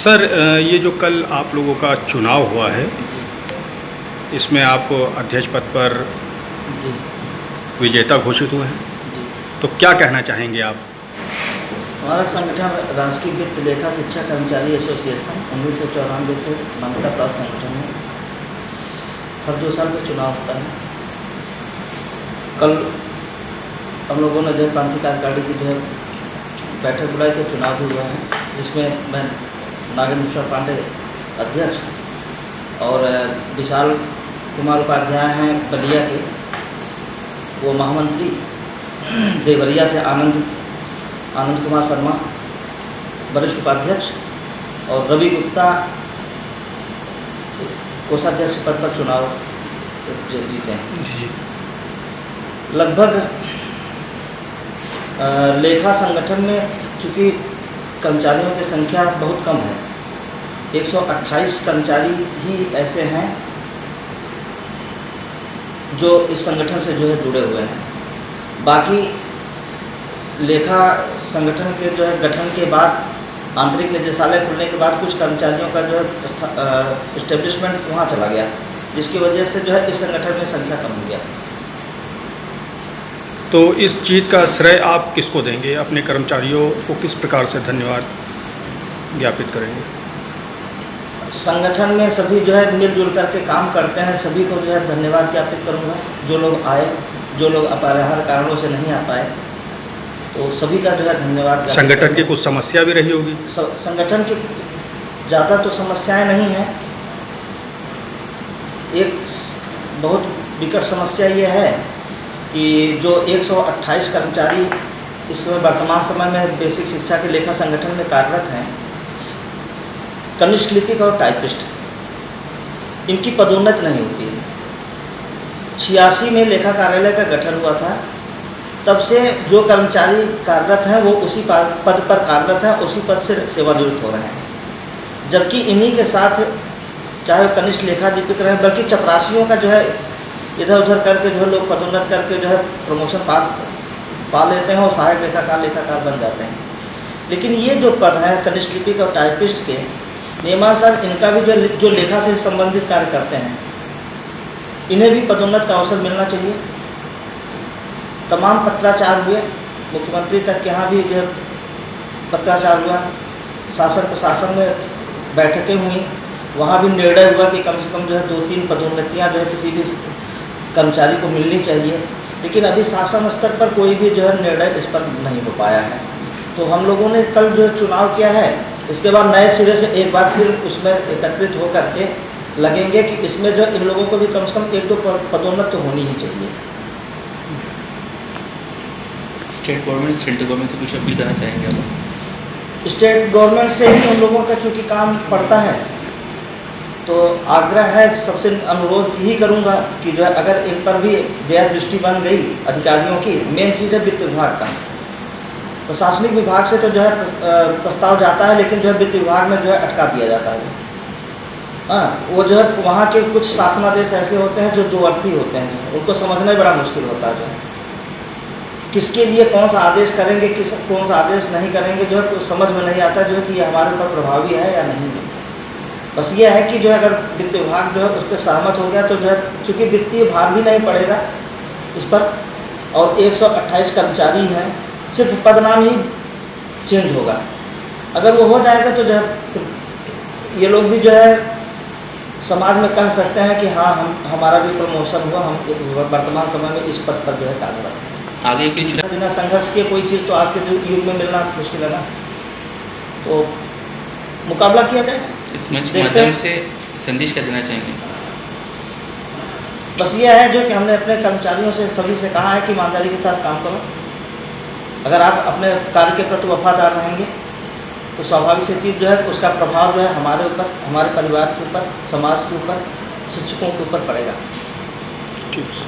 Sir ये जो कल आप लोगों का चुनाव हुआ है, इसमें आप अध्यक्ष पद पर जी, विजेता घोषित हुए हैं, जी। तो क्या कहना चाहेंगे आप? हमारा संगठन राजकीय वित्त लेखा शिक्षा कर्मचारी एसोसिएशन 1994 से मान्यता प्राप्त संगठन है। हर 2 साल में चुनाव होता है। कल हम लोगों ने जो है क्रांति कार्यकारिणी की जो है बैठक बुलाई थी, चुनाव भी हुआ है, जिसमें मैं नागेंद्र प्रसाद पांडे अध्यक्ष और विशाल कुमार उपाध्याय हैं बलिया के, वो महामंत्री। देवरिया से आनंद कुमार शर्मा वरिष्ठ उपाध्यक्ष और रवि गुप्ता कोषाध्यक्ष पद पर चुनाव जीते हैं। जी। लगभग लेखा संगठन में चूँकि कर्मचारियों की संख्या बहुत कम है, 128 कर्मचारी ही ऐसे हैं जो इस संगठन से जो है जुड़े हुए हैं। बाकी लेखा संगठन के जो है गठन के बाद आंतरिक निदेशालय खुलने के बाद कुछ कर्मचारियों का जो है इस्टेब्लिशमेंट वहाँ चला गया, जिसकी वजह से जो है इस संगठन में संख्या कम हो गया। तो इस जीत का श्रेय आप किसको देंगे? अपने कर्मचारियों को किस प्रकार से धन्यवाद ज्ञापित करेंगे? संगठन में सभी जो है मिलजुल करके काम करते हैं, सभी को जो है धन्यवाद ज्ञापित करूँगा। जो लोग आए, जो लोग अपरिहार्य कारणों से नहीं आ पाए, तो सभी का जो है धन्यवाद। संगठन की कुछ समस्या भी रही होगी? संगठन की ज़्यादा तो समस्याएं नहीं हैं। एक बहुत विकट समस्या ये है कि जो 128 कर्मचारी इस समय वर्तमान समय में बेसिक शिक्षा के लेखा संगठन में कार्यरत हैं, कनिष्ठ लिपिक और टाइपिस्ट, इनकी पदोन्नति नहीं होती है। 86 में लेखा कार्यालय का गठन हुआ था, तब से जो कर्मचारी कार्यरत हैं वो उसी पद पर कार्यरत हैं, उसी पद से सेवानिवृत्त हो रहे हैं। जबकि इन्हीं के साथ चाहे वो कनिष्ठ लेखा लिपिक रहे, बल्कि चपरासियों का जो है इधर उधर करके जो है लोग पदोन्नत करके जो है प्रमोशन पा लेते हैं और सहायक लेखाकार बन जाते हैं। लेकिन ये जो पद हैं कनिष्ठ लिपिक और टाइपिस्ट के, नियमानुसार इनका भी जो लेखा से संबंधित कार्य करते हैं, इन्हें भी पदोन्नत का अवसर मिलना चाहिए। तमाम पत्राचार हुए, मुख्यमंत्री तक के यहाँ भी जो है पत्राचार हुआ, शासन प्रशासन में बैठकें हुई, वहाँ भी निर्णय हुआ कि कम से कम जो है 2-3 पदोन्नतियाँ जो है किसी भी कर्मचारी को मिलनी चाहिए। लेकिन अभी शासन स्तर पर कोई भी जो है निर्णय इस पर नहीं हो पाया है। तो हम लोगों ने कल जो चुनाव किया है, इसके बाद नए सिरे से एक बार फिर उसमें एकत्रित हो करके लगेंगे कि इसमें जो इन लोगों को भी कम से कम 1-2 पदोन्नत तो होनी ही चाहिए। स्टेट गवर्नमेंट सेंट्रल गवर्नमेंट से कुछ अपील करना चाहेंगे आप? स्टेट गवर्नमेंट से ही उन लोगों का चूँकि काम पड़ता है, तो आग्रह है, सबसे अनुरोध ही करूँगा कि जो है अगर इन पर भी दया दृष्टि बन गई अधिकारियों की। मेन चीज़ है वित्त विभाग का। प्रशासनिक विभाग से तो जो है प्रस्ताव जाता है, लेकिन जो है वित्त विभाग में जो है अटका दिया जाता है। हाँ, वो जो है वहाँ के कुछ शासनादेश ऐसे होते हैं जो 2 अर्थी होते हैं, उनको समझना बड़ा मुश्किल होता है। जो है किसके लिए कौन सा आदेश करेंगे, कौन सा आदेश नहीं करेंगे, जो है कुछ समझ में नहीं आता जो है कि ये हमारे ऊपर प्रभावी है या नहीं है। बस ये है कि जो है अगर वित्त विभाग जो है उस पर सहमत हो गया तो जो है चूँकि वित्तीय भार भी नहीं पड़ेगा इस पर, और 128 कर्मचारी हैं, सिर्फ पदनाम ही चेंज होगा। अगर वो हो जाएगा तो जो है ये लोग भी जो है समाज में कह सकते हैं कि हाँ हमारा भी प्रमोशन हुआ, हम वर्तमान समय में इस पद पर जो है कार्यरत हैं। आगे के चुनाव बिना संघर्ष के कोई चीज़ तो आज के युग में मिलना मुश्किल है ना, तो मुकाबला किया जाएगा। इस मंच के माध्यम से संदेश क्या देना चाहेंगे? बस ये है जो कि हमने अपने कर्मचारियों से सभी से कहा है कि ईमानदारी के साथ काम करो। अगर आप अपने कार्य के प्रति वफादार रहेंगे तो स्वाभाविक सी चीज़ जो है उसका प्रभाव जो है हमारे ऊपर, हमारे परिवार के ऊपर, समाज के ऊपर, शिक्षकों के ऊपर पड़ेगा। ठीक।